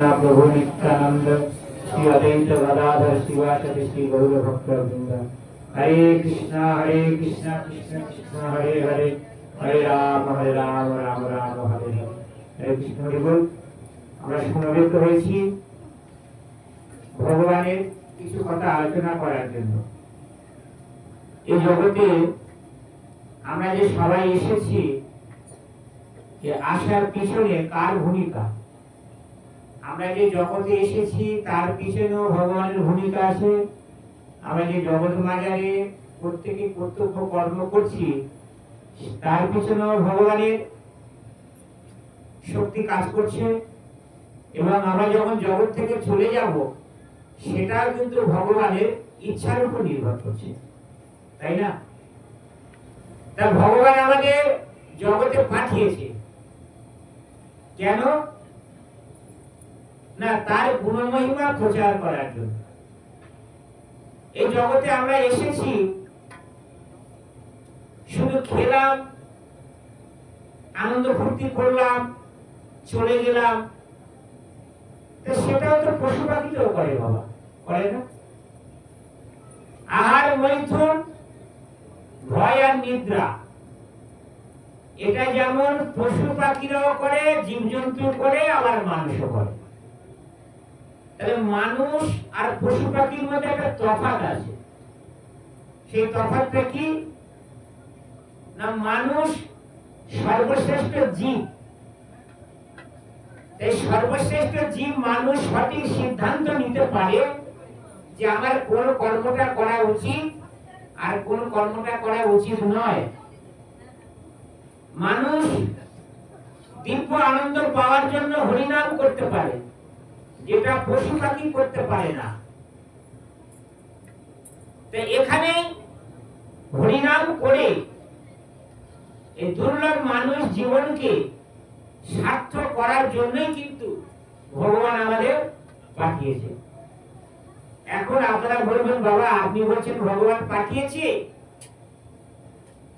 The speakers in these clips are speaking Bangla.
प्रभु नित्यानंद श्री अद्वैत गदाधर शिवासदि श्री गौर भक्तवृंद। हरे कृष्णा कृष्ण कृष्ण हरे हरे, हरे राम राम राम हरे हरे। हरे कृष्ण हरि बोल। আমরা সমবেত হয়েছি ভগবানের কিছু কথা আলোচনা করার জন্য। এই জগতে আমরা যে সবাই এসেছি, যে আসার পিছনে কার ভূমিকা? আমরা যে জগতে এসেছি তার পিছনেও ভগবানের ভূমিকা আছে। আমরা যে জগৎ মাঝারে প্রত্যেকে কর্তব্য কর্ম করছি, তার পিছনেও ভগবানের শক্তি কাজ করছে। এবং আমরা যখন জগৎ থেকে চলে যাব, সেটা কিন্তু ভগবানের ইচ্ছার উপর নির্ভর করছে, তাই না? তা ভগবান আমাদের জগতে পাঠিয়েছে কেন? না, তার গুণমহিমা প্রচার করার জন্য। এই জগতে আমরা এসেছি শুধু খেলাম, আনন্দ ফুর্তি করলাম, চলে গেলাম, সেটাও তো পশু পাখিও করে, বাবা করে না? আহার মৈথুন ভয় আর নিদ্রা, এটা যেমন পশু পাখিরাও করে, জীবজন্তু করে, আবার মানুষও করে। তাহলে মানুষ আর পশু পাখির মধ্যে একটা তফাৎ আছে। সেই তফাৎটা কি? না, মানুষ সর্বশ্রেষ্ঠ জীব। এই সর্বশ্রেষ্ঠ জীব মানুষ সঠিক সিদ্ধান্ত নিতে পারে যে আমার কোন কর্মটা করা উচিত আর কোন কর্মটা করা উচিত নয়। মানুষ দিব্য আনন্দ পাওয়ার জন্য হরিনাম করতে পারে, যেটা পশু পাখি করতে পারে না। তো এখানে হরিনাম করে এই দুর্লভ মানুষ জীবনকে সার্থক করার জন্যই কিন্তু ভগবান আমাদের পাঠিয়েছে। এখন আপনারা বলবেন, বাবা আপনি বলছেন ভগবান পাঠিয়েছে,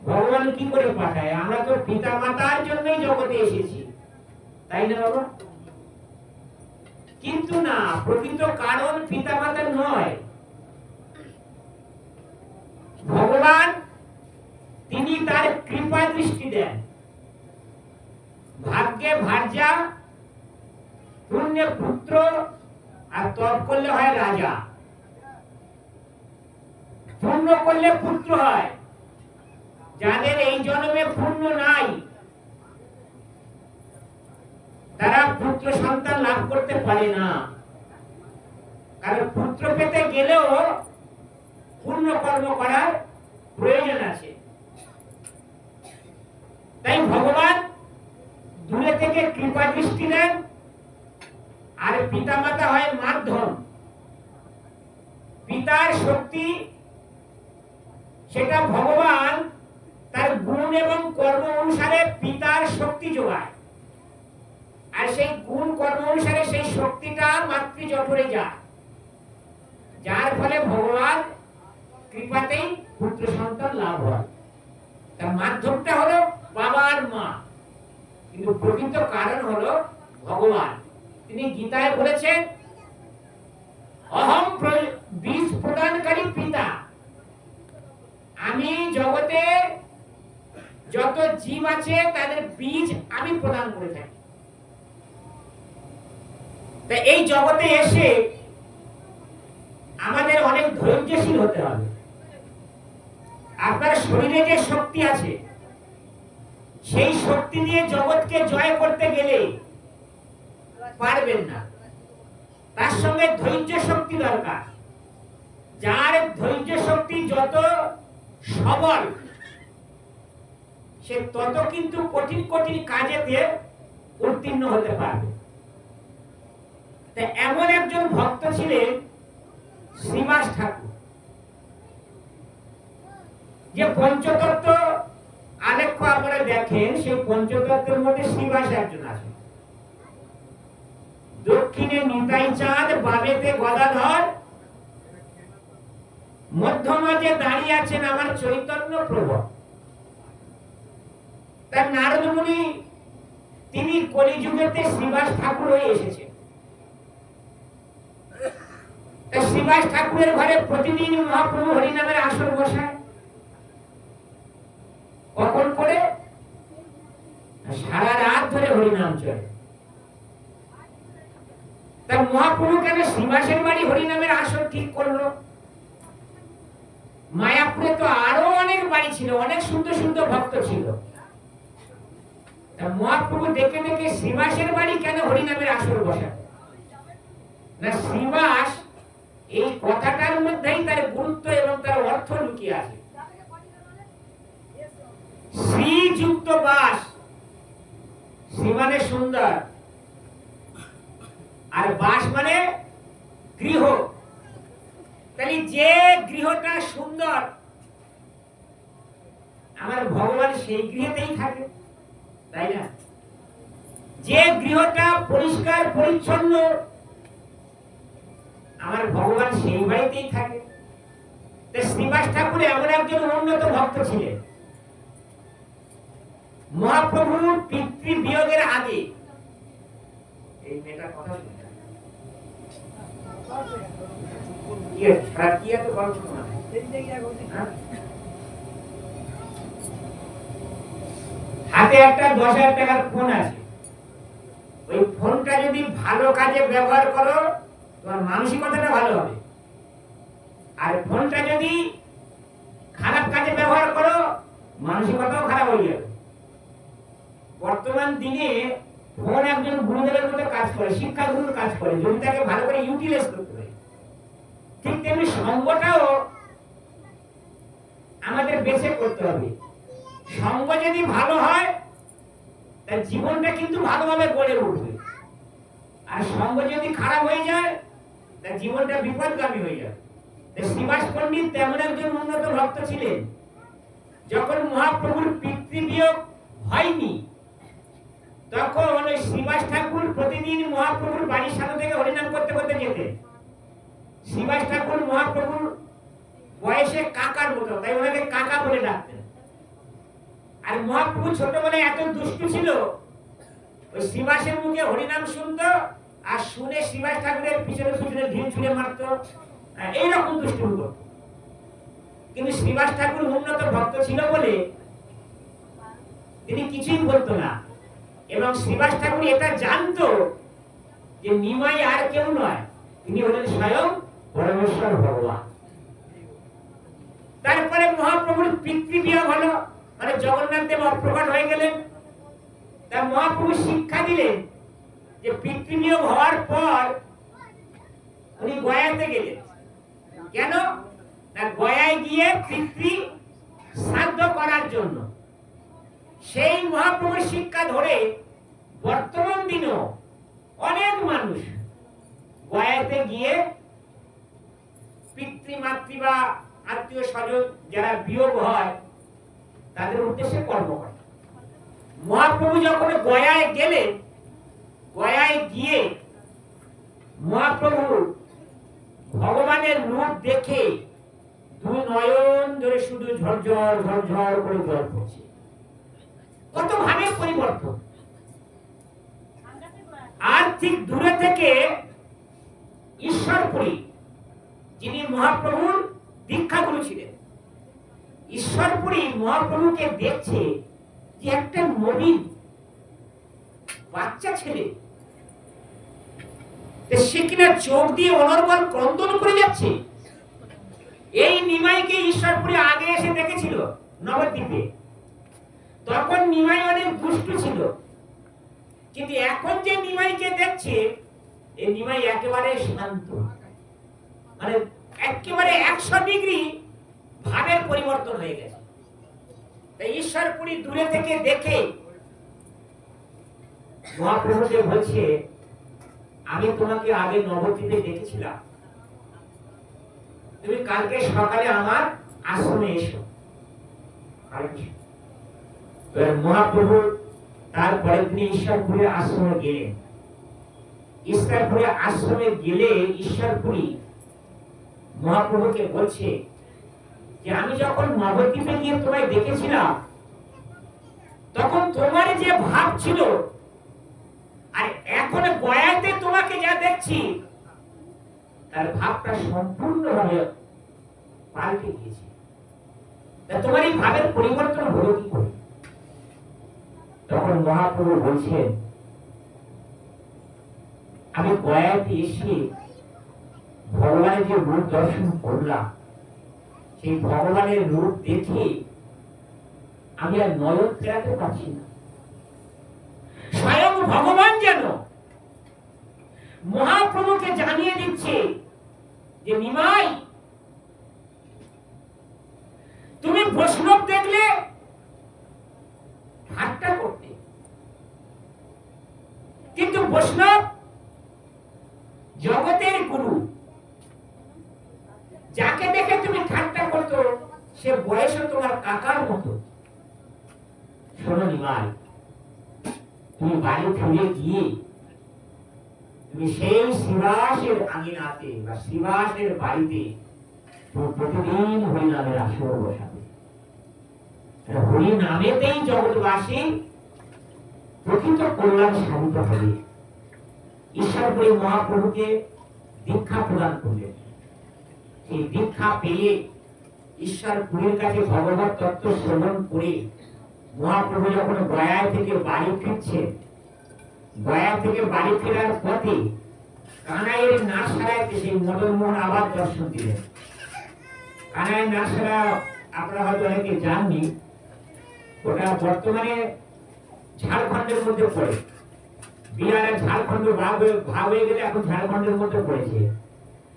ভগবান কি করে পাঠায়? আমরা তো পিতা মাতার জন্যই জগতে এসেছি, তাই না বাবা? কিন্তু না, প্রকৃত কারণ পিতা মাতা নয়। ভগবান তিনি তার কৃপা দৃষ্টি দেন। ভাগ্যে ভার্যা, পুণ্যে পুত্র, আর তপ করলে হয় রাজা। পুণ্য করলে পুত্র হয়। যাদের এই জন্মে পুণ্য নাই, তারা পুত্র সন্তান লাভ করতে পারে না। কারণ পুত্র পেতে গেলেও পুণ্য কর্ম করার প্রয়োজন আছে। তাই ভগবান দূরে থেকে কৃপা দৃষ্টি দেন, আর পিতা মাতা হয় মাধ্যম। পিতার শক্তি, সেটা ভগবান তার গুণ এবং কর্ম অনুসারে পিতার শক্তি যোগায়। আর সেই গুণ কর্ম অনুসারে সেই শক্তিটা মাতৃ জঠরে যায়, যার ফলে ভগবান কৃপাতেই পুত্র সন্তান লাভ হয়। তার মাধ্যমটা হলো বাবা আর মা, কিন্তু প্রকৃত কারণ হলো ভগবান। তিনি গীতায় বলেছেন, অহম বীজ প্রদানকারী পিতা। আমি জগতে যত জীব আছে তাদের বীজ আমি প্রদান করে থাকি। এই জগতে এসে আমাদের অনেক ধৈর্যশীল হতে হবে। আপনার শরীরে যে শক্তি আছে, সেই শক্তি দিয়ে জগৎকে জয় করতে গেলে পারবেন না। তার সঙ্গে ধৈর্য শক্তি দরকার। যার ধৈর্য শক্তি যত সবল, সে তত কিন্তু কঠিন কঠিন কাজেতে উত্তীর্ণ হতে পারবে। এমন একজন ভক্ত ছিলেন শ্রীবাস ঠাকুর, যে পঞ্চতত্ত্ব আলেখ্য আপনারা দেখেন, সেই পঞ্চতত্ত্বের মধ্যে শ্রীবাস একজন আছে। দক্ষিণে নিতাই চাঁদ, বামেতে গদাধর, মধ্যমাঝে দাঁড়িয়ে আছেন আমার চৈতন্য প্রভু। তার নারদ মুনি তিনি কলিযুগেতে শ্রীবাস ঠাকুর হয়ে এসেছেন। শ্রীবাস ঠাকুরের ঘরে প্রতিদিন মহাপ্রভু হরিনামের আসর বসায়। কখন করে? সারা রাত ধরে হরিনাম চলে। তা মহাপ্রভু কেন শ্রীবাসের বাড়ি হরিনামের আসর ঠিক করলো? মায়াপুরে তো আরো অনেক বাড়ি ছিল, অনেক সুন্দর সুন্দর ভক্ত ছিল। মহাপ্রভু দেখে দেখে শ্রীবাসের বাড়ি কেন হরিনামের আসর বসায় না? শ্রীবাস এই কথাটার মধ্যেই তার গুরুত্ব এবং তার অর্থ লুকিয়ে আছে। শ্রীযুক্ত বাস, শ্রী মানে সুন্দর, আর বাস মানে গৃহ। তাহলে যে গৃহটা সুন্দর, আমার ভগবান সেই গৃহতেই থাকে, তাই না? যে গৃহটা পরিষ্কার পরিচ্ছন্ন, আমার ভগবান সেই বাড়িতেই থাকে। শ্রীবাস ঠাকুর এমন একজন উন্নত ভক্ত ছিলেন। মহাপ্রভুর পিতৃ বিয়োগের আগে, এই মেয়েটার কথা শুনতে হাতে একটা 10,000 টাকার ফোন আছে। ওই ফোনটা যদি ভালো কাজে ব্যবহার করো, তোমার মানসিকতাটা ভালো হবে। আর ফোনটা যদি খারাপ কাজে ব্যবহার করো, মানসিকতাও খারাপ হয়ে যাবে। বর্তমান দিনে ফোন একজন গুরুদেবের মতো কাজ করে, শিক্ষা গুরুর কাজ করে, যদি তাকে ভালো করে ইউটিলাইজ করতে পারে। ঠিক তেমনি সঙ্গটাও আমাদের বেছে করতে হবে। সঙ্গ যদি ভালো হয়, তার জীবনটা কিন্তু ভালোভাবে গড়ে উঠবে। আর সঙ্গ যদি খারাপ হয়ে যায়, তার জীবনটা বিপদগামী হয়ে যাবে। শ্রীবাস পণ্ডিত তেমন একজন উন্নত ভক্ত ছিলেন। যখন মহাপ্রভুর পিতৃবিয়োগ হয়নি, তখন ওই শ্রীবাস ঠাকুর প্রতিদিন মহাপ্রভুর বাড়ির সামনে থেকে হরিনাম করতে করতে যেতেন। শ্রীবাস ঠাকুর মহাপ্রভুর বয়সে কাকার মতো, তাই ওনাকে কাকা বলে ডাকতেন। আর মহাপ্রভু ছোটবেলায় এত দুষ্টু ছিল, ওই শ্রীবাসের মুখে হরিনাম শুনতো, আর শুনে শ্রীবাস ঠাকুরের পিছনে পিছনে ঢিল ছুঁড়ে মারতো, এইরকম দুষ্টু করত। কিন্তু শ্রীবাস ঠাকুর উন্নত ভক্ত ছিল বলে তিনি কিছুই বলতো না। এবং শ্রীবাস ঠাকুর এটা জানতো যে নিমাই আর কেউ নয়, তিনি হলেন স্বয়ং পরমেশ্বর ভগবান। তারপরে মহাপ্রভুর পিতৃবিয়োগ হলো, মানে জগন্নাথ দেব অপ্রকট হয়ে গেলেন। তা মহাপ্রভু শিক্ষা দিলেন যে পিতৃবিয়োগ হওয়ার পর উনি গয়াতে গেলেন। কেন না? গয়ায় গিয়ে পিতৃ শ্রাদ্ধ করার জন্য। সেই মহাপ্রভুর শিক্ষা ধরে বর্তমান দিনেও অনেক মানুষ গয়াতে গিয়ে পিতৃমাতৃ বা আত্মীয় স্বজন যারা বিয়োগ হয়, তাদের উদ্দেশ্যে কর্ম করে। মহাপ্রভু যখন গয়ায় গেলেন, গয়ায় গিয়ে মহাপ্রভু ভগবানের রূপ দেখে দুই নয়ন ধরে শুধু ঝরঝর ঝরঝর করে জল পড়ছে। কত ভাবে পরিবর্তন। আর ঠিক দূরে থেকে ঈশ্বরপুরী, যিনি মহাপ্রভুর দীক্ষাগুরু ছিলেন, ঈশ্বরপুরী মহাপ্রভুকে দেখছে যে একটা নবীন বাচ্চা ছেলে, সে কিনা চোখ দিয়ে অনর্গল ক্রন্দন করে যাচ্ছে। এই নিমাইকে ঈশ্বরপুরী আগে এসে দেখেছিল নবদ্বীপে। তখন নিমাই অনেক দুষ্টু ছিল, কিন্তু এখন যে নিমাইকে দেখছে, এই নিমাই একেবারে শান্ত, মানে একেবারে 100 ডিগ্রি ভাবের পরিবর্তন হয়ে গেছে। তাই ঈশ্বরপুরী দূরে থেকে দেখে মহাপ্রভুকে বলছে, আমি তোমাকে আগে নবদ্বীপে দেখেছিলাম, তুমি কালকে সকালে আমার আশ্রমে এসো। মহাপ্রভু তারপরে তিনি ঈশ্বরপুরের আশ্রমে গেলেন। ঈশ্বরপুরের আশ্রমে গেলে ঈশ্বরপুরী মহাপ্রভুকে বলছে যে আমি যখন নবদ্বীপে গিয়ে তোমায় দেখেছিলাম, তখন তোমার যে ভাব ছিল, আর এখন গয়াতে তোমাকে যা দেখছি, তার ভাবটা সম্পূর্ণভাবে পাল্টে গিয়েছে। তোমার এই ভাবের পরিবর্তন হলো কি করে? তখন মহাপ্রভু বলছেন, আমি গয়াতে এসে ভগবানের যে রূপ দর্শন করলাম, সেই ভগবানের রূপ দেখে আমি আর নয়ন ফেরাতে পারছি না। স্বয়ং ভগবান যেন মহাপ্রভুকে জানিয়ে দিচ্ছে যে নিমাই, তুমি বৈষ্ণব দেখলে ঠাট্টা করতে, কিন্তু বৈষ্ণব জগতের গুরু, যাকে দেখে তুমি ঠাট্টা করতো সে বয়সে তোমার কাকার মতো। শোনো নিমাই, তুমি বাড়ি ফিরে গিয়ে তুমি সেই শিবাসের আঙিনাতে বা শিবাসের বাড়িতে তুমি প্রতিদিন হরিনামের আসর বসাবে। হরিনামেতেই জগৎবাসী প্রকৃত কল্যাণ সাধিত হবে। ঈশ্বরপুরী মহাপ্রভুকে দীক্ষা প্রদান করলেন। সেই দীক্ষা পেয়ে ঈশ্বরপুরীর কাছে ভগবত তত্ত্ব শ্রবণ করে মহাপ্রভু যখন গয়া থেকে বাড়ি ফিরছে, গয়া থেকে বাড়ি ফেরার পথে কানাইয়ের নার্সারাতে সেই মদন মোহন আবার দর্শন দিলেন। কানাইয়ের নার্সারা আপনারা হয়তো অনেকে জাননি, ওটা বর্তমানে ঝাড়খণ্ডের মধ্যে পড়ে। বিহারের ঝাড়খণ্ড ভাগ হয়ে গেলে এখন ঝাড়খণ্ডের মধ্যে পড়েছে।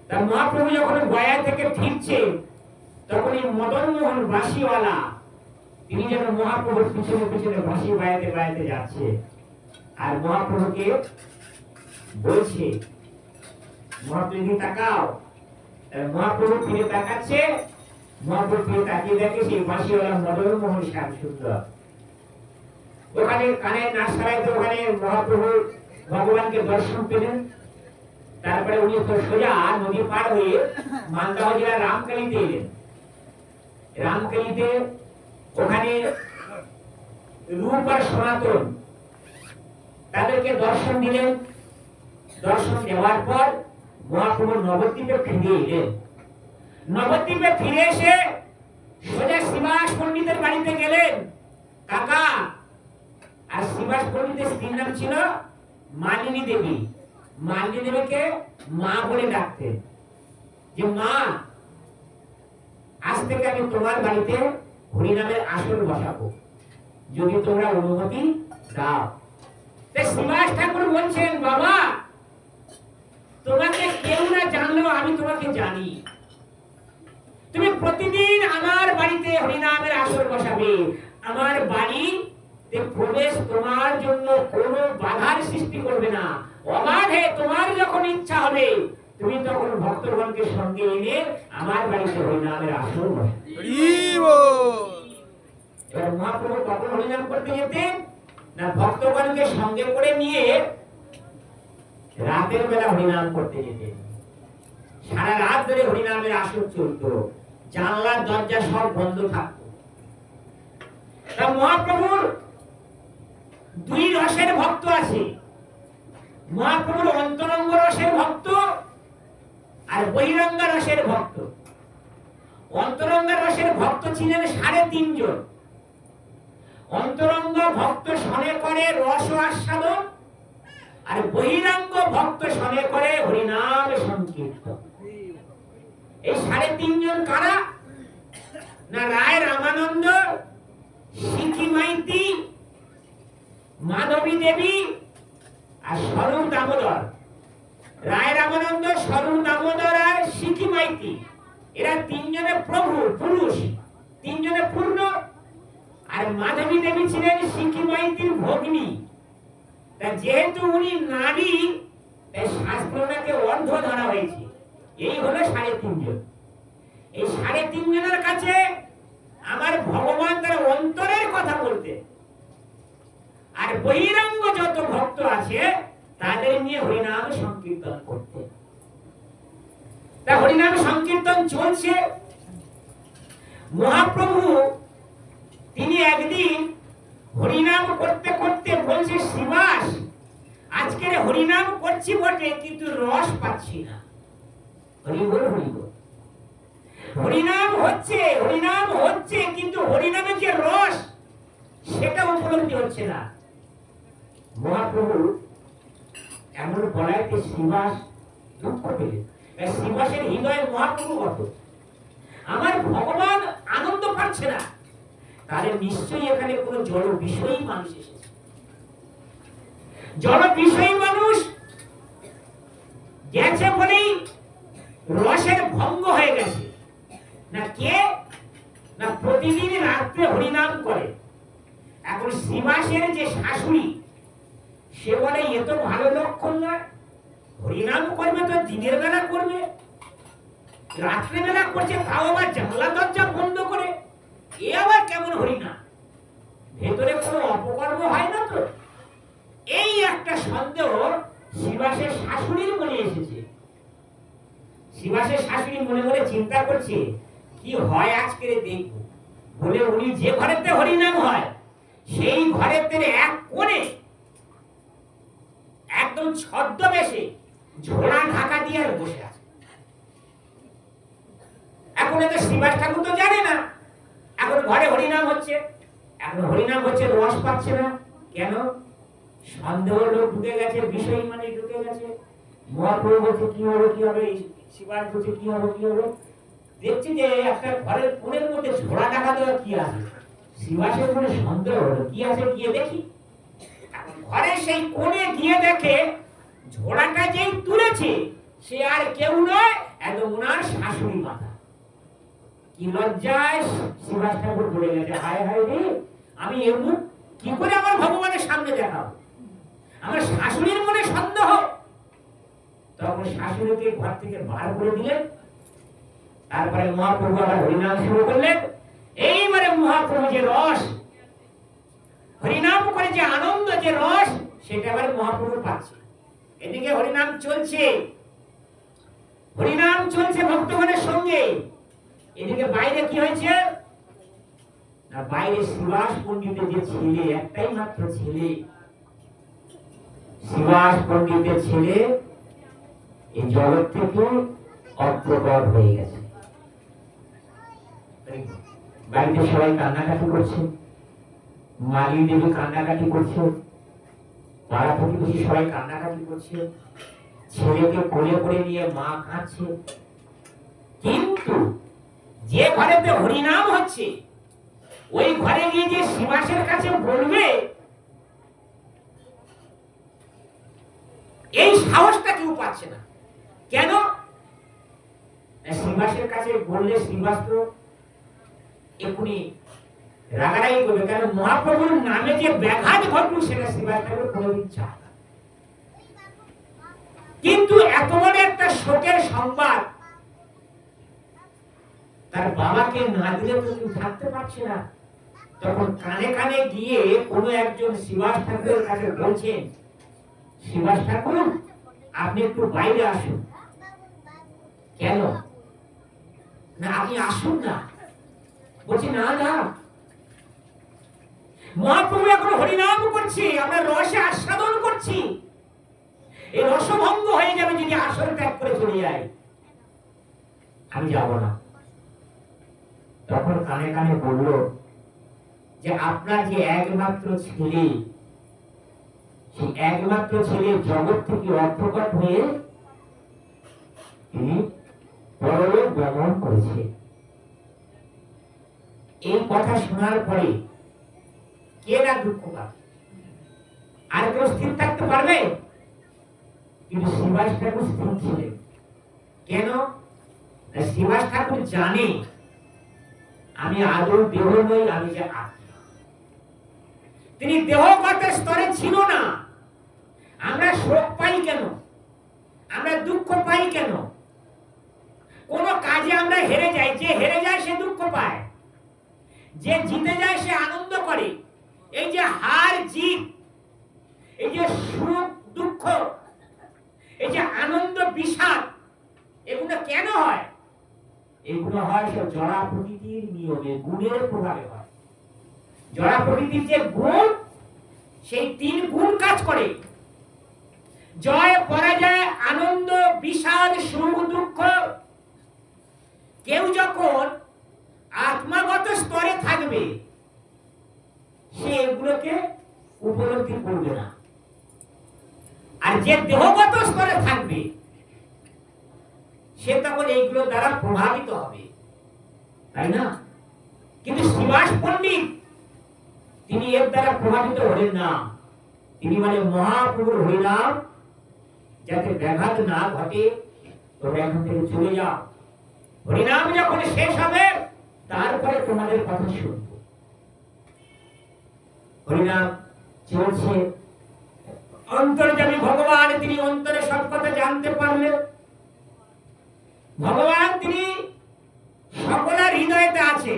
তা মহাপ্রভু যখন গয়া থেকে ফিরছে, তখন এই মদন মোহন বাঁশিওয়ালা তিনি যেন মহাপ্রভুর পিছনে পিছনে বাঁশি বাজাতে বাজাতে যাচ্ছে, আর মহাপ্রভুকে বলছে, মহাপ্রভু তাকাও। মহাপ্রভু ফিরে তাকাচ্ছে, মহাপ্রভু ফিরে তাকিয়ে দেখে সেই বাঁশিওয়ালা মদন মোহন শ্যাম সুন্দর। ওখানে কানের নার্সারাইতে ওখানে মহাপ্রভু ভগবানকে দর্শন পেলেন। তারপরে উনি তো সোজা নদী পার হয়ে মালদহ জেলার রামকালীতে এলেন। রামকালীতে ওখানে রূপ আর সনাতন তাদেরকে দর্শন দিলেন। দর্শন দেওয়ার পর মহাপ্রভু নবদ্বীপে ফিরে এলেন। নবদ্বীপে ফিরে এসে সোজা শিবাস পণ্ডিতের বাড়িতে গেলেন। কাকা, আর শিবাস পণ্ডিতের স্ত্রীর নাম ছিল মালিনী দেবী। মালিনী দেবীকে মা বলে ডাকতেন, যে মা, আজ থেকে আমি তোমার বাড়িতে হরিনামের আসর বসাবো, যদি তোমরা অনুমতি দাও। শিবাস ঠাকুর বলছেন, বাবা, তোমাকে কেউ না জানলেও আমি তোমাকে জানি। তুমি প্রতিদিন আমার বাড়িতে হরিনামের আসর বসাবে। আমার বাড়িতে প্রবেশ তোমার জন্য কোনো বাধার সৃষ্টি করবে না। অবাধে তোমার যখন ইচ্ছা হবে তুমি তখন ভক্তগণকে সঙ্গে এনে আমার বাড়িতে হরিনামের আসর বসাবে। এবার মহাপ্রভু কখন হরিনাম করতে যেতেন না, ভক্তগণকে সঙ্গে করে নিয়ে রাতের বেলা হরিনাম করতে যেতেন। সারা রাত ধরে হরিনামের আসর চলতো, জানলার দরজা সব বন্ধ থাকতো। তা মহাপ্রভুর দুই রসের ভক্ত আছে। মহাপ্রভুর অন্তরঙ্গ রসের ভক্ত আর বহিরঙ্গ রসের ভক্ত। অন্তরঙ্গ রসের ভক্ত ছিলেন 3.5 জন। অন্তরঙ্গ ভক্ত শনে করে রস আস্বাদন, আর বহিরঙ্গ ভক্ত শনে করে হরিনাম সংকীর্তন। এই 3.5 জন কারা না, রায় রামানন্দ, সিকি মাইতি, মাধবী দেবী আর স্বরূপ দামোদর। রায় রামানন্দ, স্বরূপ দামোদর আর সিকি মাইতি, এরা 3 জনে প্রভু পুরুষ, 3 জনে পূর্ণ। আর মাধবী দেবী ছিলেন সিকি মাইতির ভগ্নী। তা যেহেতু উনি নারী, তাই শাস্ত্র ওনাকে অর্ধ ধরা হয়েছে। এই হলো 3.5 জন। এই 3.5 জনের কাছে আমার ভগবান তার অন্তরের কথা বলতে, আর বহিরঙ্গ যত ভক্ত আছে তাদের নিয়ে হরিনাম সংকীর্তন করতে। তা হরিনাম সংকীর্তন চলছে। মহাপ্রভু তিনি একদিন হরিনাম করতে করতে বলছে, শিবাস, আজকের হরিনাম করছি বটে কিন্তু রস পাচ্ছি না। হরিবল হরিবল। হরিনাম হচ্ছে কিন্তু হরিনামের যে রস সেটা উপলব্ধি হচ্ছে না। মহাপ্রভু এমন বলাইতে শ্রীবাস দুঃখ পেলেন। শ্রীবাসের হৃদয়ে মহাপ্রভু কত, আমার ভগবান আনন্দ পাচ্ছে না, তাহলে নিশ্চয়ই এখানে কোনো জড় বিষয়ী মানুষ এসেছে। জড় বিষয়ী মানুষ গেছে বলেই রসের ভঙ্গ হয়ে গেছে। না কে না প্রতিদিন রাত্রে হরিনাম করে। এখন শ্রীবাসের যে শাশুড়ি সে বলে এ তো ভালো লক্ষণ না, হরিনাম করবে তো দিনের বেলা করবে, রাত্রে বেলা করছে তাও আবার জানলা দরজা বন্ধ করে, এ আবার কেমন হরিনাম, ভেতরে কোনো অপকর্ম হয় না তো? এই একটা সন্দেহ শ্রীবাসের শাশুড়ির মনে এসেছে। শ্রীবাসের শাশুড়ি মনে মনে চিন্তা করছে কি হয় আজকে দেখবো বলে উনি যে ঘরেতে হরিনাম হয় সেই ঘরেতে এক কোণে একদম ছদ্মবেশে ঝোলা ঢাকা দিয়ে বসে আছে। এখন এত শ্রীবাস ঠাকুর তো জানে না এখন ঘরে হরিনাম হচ্ছে, এখন হরিনাম হচ্ছে রস পাচ্ছে না কেন? সন্দেহ লোক ঢুকে গেছে, বিষয় মানে ঢুকে গেছে। মহাপ্রভু বলছে কি হবে কি হবে, শ্রীবাস বলছে কি হবে কি হবে। দেখছি যে একটা ঘরের কোণের মধ্যে ঝোলা ঢাকা দেওয়া কি আছে, শ্রীবাসের মনে সন্দেহ হলো কি আছে গিয়ে দেখি। এখন ঘরে সেই কোণে গিয়ে দেখে ঝোলাটা যেই তুলেছে সে আর কেউ নয়, এত ওনার শাশুড়ি মাতা। কি লজ্জায় শ্রীবাস ঠাকুর বলে গেছে হায় হায় রে, আমি এর মুখ কি করে আমার ভগবানের সামনে দেখাবো, আমার শাশুড়ির মনে সন্দেহ। তখন শাশুড়িকে ঘর থেকে বার করে দিলেন। তারপরে মহাপ্রভু আবার হরিনাম শুরু করলেন। এইবারে মহাপ্রভু যে রস হরিনাম করে যে আনন্দ যে রস সেটা আবার মহাপ্রভু পাচ্ছে। এদিকে হরিনাম চলছে, হরিনাম চলছে ভক্তগণের সঙ্গে। এদিকে বাইরে কি হয়েছে না, বাইরে শ্রীবাস পণ্ডিতের যে ছেলে, একটাই মাত্র ছেলে, শ্রীবাস পণ্ডিতের ছেলে এই জগৎ থেকে অপ্রকট হয়ে গেছে। বাড়িতে সবাই কান্নাকাটি করছে, মালি দেবী কান্নাকাটি করছে, পাড়া প্রতিবেশী সবাই কান্নাকাটি করছে, ছেলেকে কোলে করে নিয়ে মা কাঁদছে। কিন্তু যে ঘরেতে হরিনাম হচ্ছে ওই ঘরে গিয়ে যে শ্রীবাসের কাছে বলবে এই সাহসটা কেউ পাচ্ছে না। কেন? শ্রীবাসের কাছে বললে শ্রীবাস তো এক্ষুনি রাগারাগি করবে, কারণ মহাপ্রভুর নামে যে ব্যাঘাত ঘটল সেটা শ্রীবাস ঠাকুর কোনোদিন চায় না। কিন্তু এত বড় একটা শোকের সংবাদ তার বাবাকে না দিলে তো কেউ থাকতে পারছে না। তখন কানে কানে গিয়ে কোনো একজন শ্রীবাস ঠাকুরের কাছে বলছেন, শ্রীবাস ঠাকুর আপনি একটু বাইরে আসুন। কেন না আপনি আসুন না? বলছি না না, মহাপ্রভু এখন হরিনাম করছি, আমরা রসে আস্বাদন করছি, এই রসভঙ্গ হয়ে যাবে যদি আসর ত্যাগ করে চলে যায়, আমি যাব না। তখন কানে কানে বলল যে আপনার যে একমাত্র ছেলে, সেই একমাত্র ছেলে জগৎ থেকে অপ্রকট হয়ে তিনি পরলোক গমন করেছে। এই কথা শোনার পরে কে না দুঃখ পাবে? আর কেউ স্থির থাকতে পারবে? কিন্তু শ্রীবাস ঠাকুর স্থির ছিলেন। কেন? শ্রীবাস ঠাকুর জানে আমি আদৌ দেহ নই, আমি যে আত্মা। তিনি দেহগত স্তরে ছিল না। আমরা শোক পাই কেন, আমরা দুঃখ পাই কেন? কোন কাজে আমরা হেরে যাই, যে হেরে যায় সে দুঃখ পায়, যে জিতে যায় সে আনন্দ করে। এই যে হার জিত, এই যে সুখ দুঃখ, এই যে আনন্দ বিষাদ, এগুলো কেন হয়? এগুলো হয় সব জড়া প্রকৃতির নিয়মে, গুণের প্রভাবে হয়। জড়া প্রকৃতির যে গুণ, সেই তিন গুণ কাজ করে। জয় পরাজয়, আনন্দ বিষাদ, সুখ দুঃখ, কেউ যখন আত্মাগত স্তরে থাকবে সে এগুলোকে উপলব্ধি করবে না, আর যে দেহগত স্তরে থাকবে সে তখন এইগুলো দ্বারা প্রভাবিত হবে, তাই না? কিন্তু শ্রীবাস পণ্ডিত তিনি এর দ্বারা প্রভাবিত হলেন না। তিনি বলে মহাপ্রভুর হরিনাম যাতে ব্যাঘাত না ঘটে, তোমরা এখান থেকে চলে যাও, হরিনাম যখন শেষ হবে তারপরে তোমাদের কথা শুনব। হরিনাম চলছে, অন্তর্যামী ভগবান তিনি অন্তরে সব কথা জানতে পারলেন। ভগবান তিনি সকলের হৃদয়েতে আছে,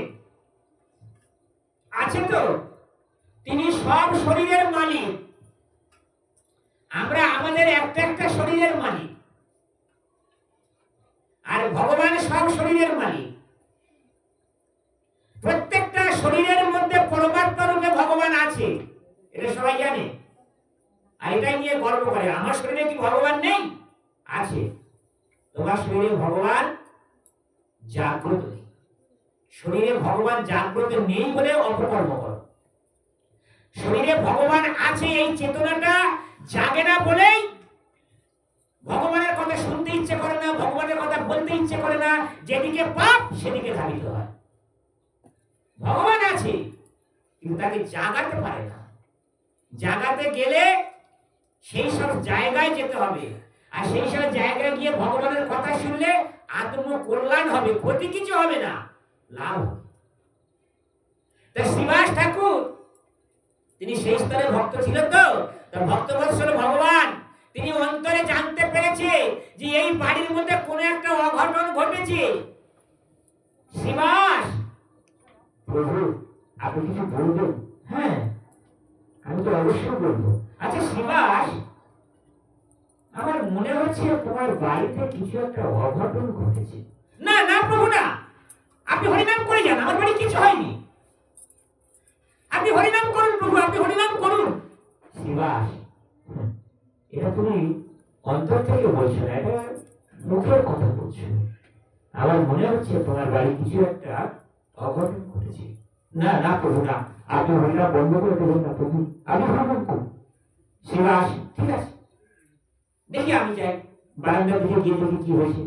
আছে তো? তিনি সব শরীরের মালিক, আমরা আমাদের একটা একটা শরীরের মালিক, আর ভগবান সব শরীরের মালিক। প্রত্যেকটা শরীরের মধ্যে পরমাত্মা রূপে ভগবান আছে, এটা সবাই জানে, আর এটাই নিয়ে গর্ব করে। আমার শরীরে কি ভগবান নেই? আছে। তোমার শরীরে ভগবান জাগ্রত নেই, শরীরে ভগবান জাগ্রত নেই বলে অপকর্ম করো। শরীরে ভগবান আছে এই চেতনাটা জাগে না বলেই ভগবানের কথা শুনতে ইচ্ছে করে না, ভগবানের কথা বলতে ইচ্ছে করে না, যেদিকে পাপ সেদিকে ধাবিত হয়। ভগবান আছে কিন্তু তাকে জাগাতে পারে না। জাগাতে গেলে সেই সব জায়গায় যেতে হবে, আর সেই সব জায়গায় গিয়ে ভগবানের কথা শুনলে আত্ম কল্যাণ হবে, ক্ষতি কিছু হবে না, লাভ হবে। তাই শ্রীবাস ঠাকুর তিনি সেই স্তরে ভক্ত ছিল তো, ভক্তবৎসল ভগবান তিনি অন্তরে জানতে পেরেছে যে এই বাড়ির মধ্যে কোনো একটা অঘটন ঘটেছে। শ্রীবাস, প্রভু আপনি কিছু বলবেন? হ্যাঁ, আমি তো অবশ্যই বলবো। আচ্ছা শ্রীবাস, আমার মনে হচ্ছে তোমার বাড়িতে কিছু একটা অঘটন ঘটেছে। না না প্রভু না, আপনি হরিনাম করে যান, আমার বাড়ি কিছু হয়নি। আপনি হরিনাম করুন প্রভু, আপনি হরিনাম করুন। শ্রীবাস, এটা তুমি অন্তর থেকে বলছো না, এটা মুখের কথা বলছো। আমার মনে হচ্ছে তোমার বাড়ি কিছু একটা অঘটন ঘটেছে। না না প্রভু না, আপনি হরিনাম বন্ধ করে দেবেন না প্রভু, আপনি হরিনাম করুন। শ্রীবাস, ঠিক আছে, দেখি আমি যাই বারান্দা থেকে গিয়ে দেখি কি হয়েছে।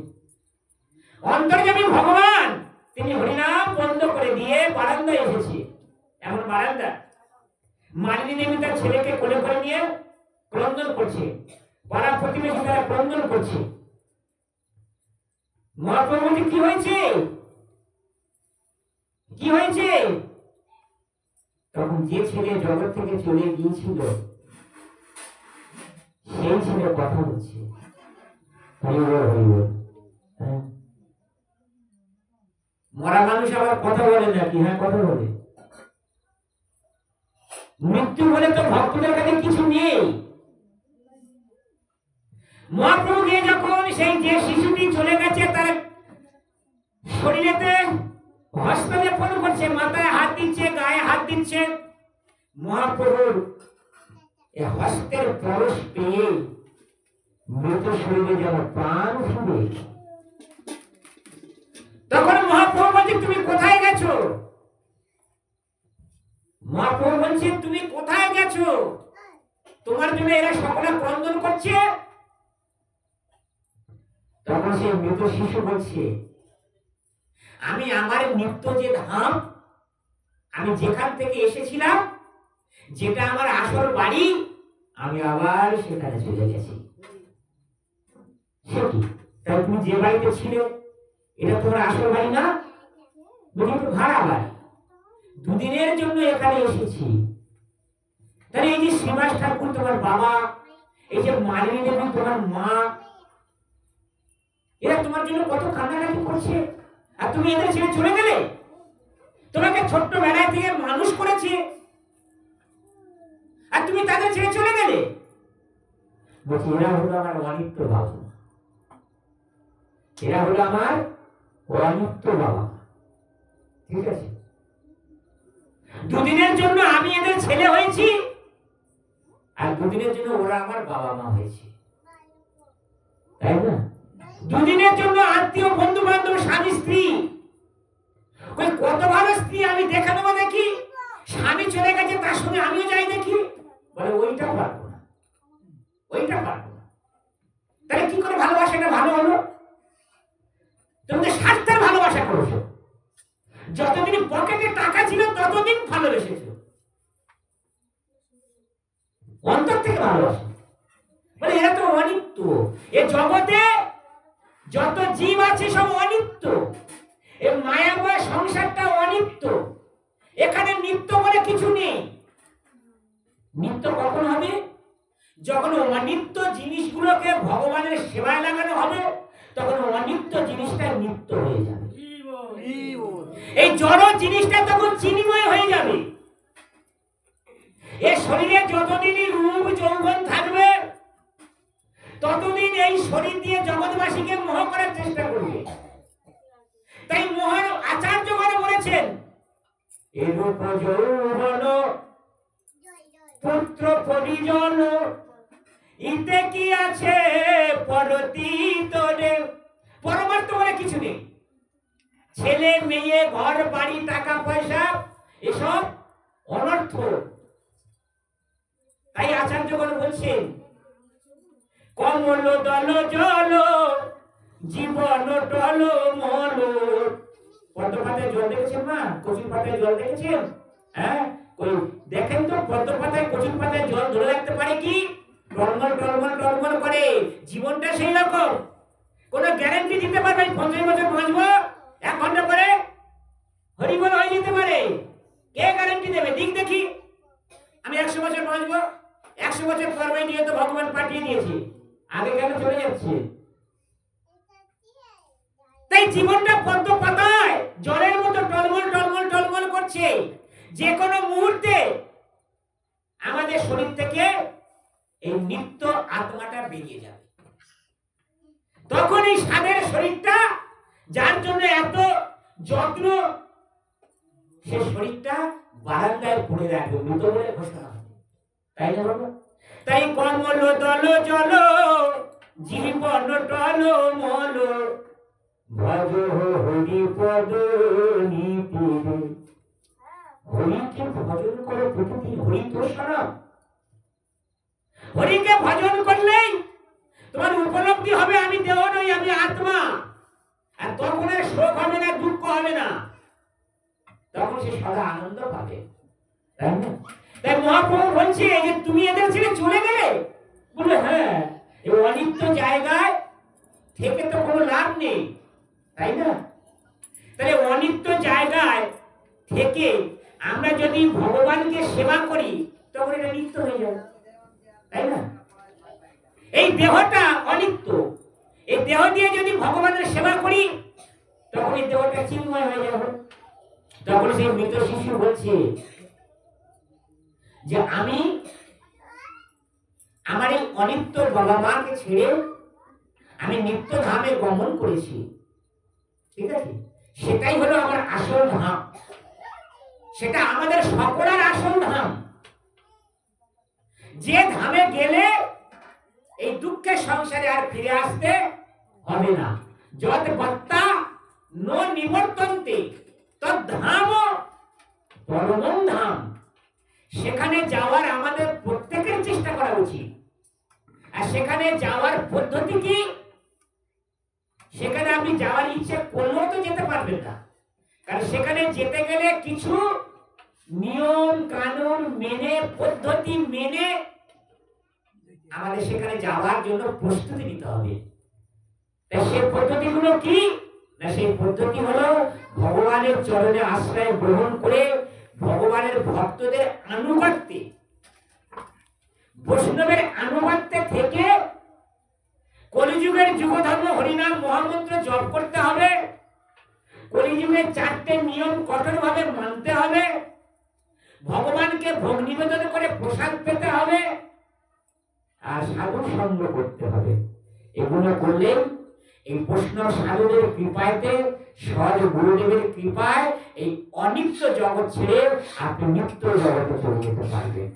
অন্তর্যামী ভগবান তিনি হরিনাম বন্ধ করে দিয়ে বারান্দায় এসেছে। এমন বারান্দা, মালিনী দেবী তার ছেলেকে কোলে করে নিয়ে ক্রন্দন করছে, পাড়া প্রতিবেশী তারা ক্রন্দন করছে। মহাপ্রভু বলছে, কি হয়েছে, কি হয়েছে? তখন যে ছেলে জগৎ থেকে চলে গিয়েছিল সেই ছেলে কথা বলছে। মরা মানুষ আবার কথা বলে নাকি? হ্যাঁ, কথা বলে। মৃত্যু বলে তো ভক্তদের কাছে কিছু নেই। মহাপ্রভু গিয়ে যখন সেই যে শিশুটি চলে গেছে তার শরীরেতে হস্তলেপন করছে, মাথায় হাত দিচ্ছে, গায়ে হাত দিচ্ছে, মহাপ্রভুর এই হস্তের পরশ পেয়ে মৃত শরীরে যেন প্রাণ ফিরে। তখন মহাপ্রভু বলছে, তুমি কোথায় গেছো? মহাপ্রভু বলছে, তুমি কোথায় গেছো? তোমার জন্য এরা সকলে ক্রন্দন করছে। তখন সে মৃত শিশু বলছে, আমি আমার নিত্য যে ধাম, আমি যেখান থেকে এসেছিলাম, যেটা আমার আসল বাড়ি, আমি আবার সেখানে চলে গেছি। সে কি? তাই তুমি যে বাড়িতে ছিলে এটা তোমার আসল বাড়ি না? বলি একটু ভাড়া বাড়ি, দুদিনের জন্য এখানে এসেছি। তাহলে এই যে শ্রীবাস ঠাকুর তোমার বাবা, এই যে মালিনী দেবী তোমার মা, এরা তোমার জন্য কত কান্নাকাটি করছে, আর তুমি এদের ছেড়ে চলে গেলে। তোমাকে ছোট্ট বেলায় থেকে মানুষ করেছে, আর তুমি তাদের ছেড়ে চলে গেলে। বলছি, এরা হলো আমার অনিত্য বাবা, এরা হলো আমার অনিত্য বাবা। ঠিক আছে, দুদিনের জন্য আমি এদের ছেলে হয়েছি, আর দুদিনের জন্য ওরা আমার বাবা মা হয়েছে, তাই না? দুদিনের জন্য আত্মীয়, বন্ধু বান্ধব, স্বামী স্ত্রী, ওই কত ভালো স্ত্রী আমি দেখে নেবো দেখি, স্বামী চলে গেছে তার সঙ্গে আমিও যাই দেখি, বলে ওইটা পারবো না, ওইটা পারবো না। তাহলে কি করে ভালোবাসাটা ভালো হলো? তুমি তো স্বার্থের ভালোবাসা করেছো। যতদিন পকেটে টাকা ছিল ততদিন ভালোবেসেছো, অন্তর থেকে ভালোবাসা। বলে এরা তো অনিত্য, এ জগতে যত জীব আছে সব অনিত্য, এই মায়াময় সংসারটা অনিত্য, এখানে নিত্য বলে কিছু নেই। নিত্য কখন হবে? যখন অনিত্য জিনিসগুলোকে ভগবানের সেবায় লাগানো হবে, তখন অনিত্য জিনিসটা নিত্য হয়ে যাবে। এই জড় জিনিসটা তখন চিনিময় হয়ে যাবে। এই শরীরে যতদিনই রূপ যৌবন থাকবে ততদিন এই শরীর দিয়ে জগৎবাসীকে মোহ করার চেষ্টা করবে। তাই মোহন আচার্যগণ বলেছেন, এরূপ যৌবন পুত্র পরিজন ইতে কি আছে পরতীতরে। পরমার্থ বলে কিছু নেই। ছেলে মেয়ে, ঘর বাড়ি, টাকা পয়সা এসব অনর্থ। তাই আচার্যগণ বলছেন, কমল দল জল জীবন টল মল। পদ্ম পাতায় জল দেখেছেন মা? কচুর পাতায় জল দেখেছেন? হ্যাঁ, ওই দেখেন তো পদ্ম পাতায় কচুর পাতায় জল ধরে রাখতে পারে কি? টলমল টলমল টলমল করে। জীবনটা সেই রকম। কোন গ্যারান্টি দিতে পারবে 50 বছর বাঁচবো 1 ঘন্টা পরে হরিবল হয়ে যেতে পারে? কে গ্যারান্টি দেবে? দিক দেখি, আমি 100 বছর বাঁচবো, 100 বছর পরে নিয়ে তো ভগবান পাঠিয়ে দিয়েছে, আগে কেন চলে যাচ্ছে? তাই জীবনটা পদ্ম পাতায় জলের মতো টলমল টলমল টলমল করছে। যে কোনো মুহূর্তে আমাদের শরীর থেকে এই নিত্য আত্মাটা বেরিয়ে যাবে। তখন এই সাদের শরীরটা, যার জন্য এত যত্ন, সে শরীরটা বারান্দায় পড়ে রাখবে, মৃত বলে ঘোষণা হবে। তাই না বাবা? তাই কমল দল জল জীবন টল মল ভজ হরি পদ নিপুরে। হরিকে ভজন করো প্রতিদিন, হরি তো শরণ। হরিকে ভজন করলেই তোমার উপলব্ধি হবে আমি দেহ নই, আমি আত্মা। আর তখন আর শোক হবে না, দুঃখ হবে না, তখন সে সদা আনন্দ পাবে। তাই না? তাই মহাপ্রভু বলছে যে তুমি এদের ছেড়ে চলে গেলে, বলে হ্যাঁ, এই অনিত্য জায়গায় থেকে তো কোনো লাভ নেই, তাই না? তাহলে অনিত্য জায়গায় থেকে আমরা যদি ভগবানকে সেবা করি তখন এটা নিত্য হয়ে যাবে, তাই না? এই দেহটা অনিত্য, এই দেহ দিয়ে যদি ভগবানের সেবা করি তখন এই দেহটা চিন্ময় হয়ে যাবে। তখন সেই মৃত শিশু বলছে যে আমি আমার এই অনিত্য বাবা মাকে ছেড়ে আমি নিত্য ধামে গমন করেছি, ঠিক আছে? সেটাই হলো আমার আসল ধাম, সেটা আমাদের সকলের আসল ধাম। যে ধামে গেলে এই দুঃখের সংসারে আর ফিরে আসতে হবে না। যত বত্তা নো নিবর্তন্তে তদ ধাম পরমং ধাম। সেখানে যাওয়ার আমাদের প্রত্যেকের চেষ্টা করা উচিত। আর সেখানে যাওয়ার পদ্ধতি কি? সেখানে আপনি যাওয়ার ইচ্ছে করলেও তো যেতে পারবেন না, কারণ সেখানে যেতে গেলে কিছু নিয়ম কানুন মেনে, পদ্ধতি মেনে আমাদের সেখানে যাওয়ার জন্য প্রস্তুতি নিতে হবে। তাই সেই পদ্ধতিগুলো কি? না, সেই পদ্ধতি হলো ভগবানের চরণে আশ্রয় গ্রহণ করে ভগবানের ভক্তদের আনুগত্যে, বৈষ্ণবের আনুগত্যে থেকে কলিযুগের যুগধর্ম হরিনাম মহামন্ত্র জপ করতে হবে। কলিযুগের 4টে নিয়ম কঠোরভাবে মানতে হবে। ভগবানকে ভোগ নিবেদন করে প্রসাদ পেতে হবে, আর সাধু সঙ্গ করতে হবে। এগুলো করলে এই বৈষ্ণব সাধুদের কৃপাতে, সৎ গুরুদেবের কৃপায় এই অনিত্য জগৎ ছেড়ে আপনি নিত্য জগতে চলে যেতে পারবেন।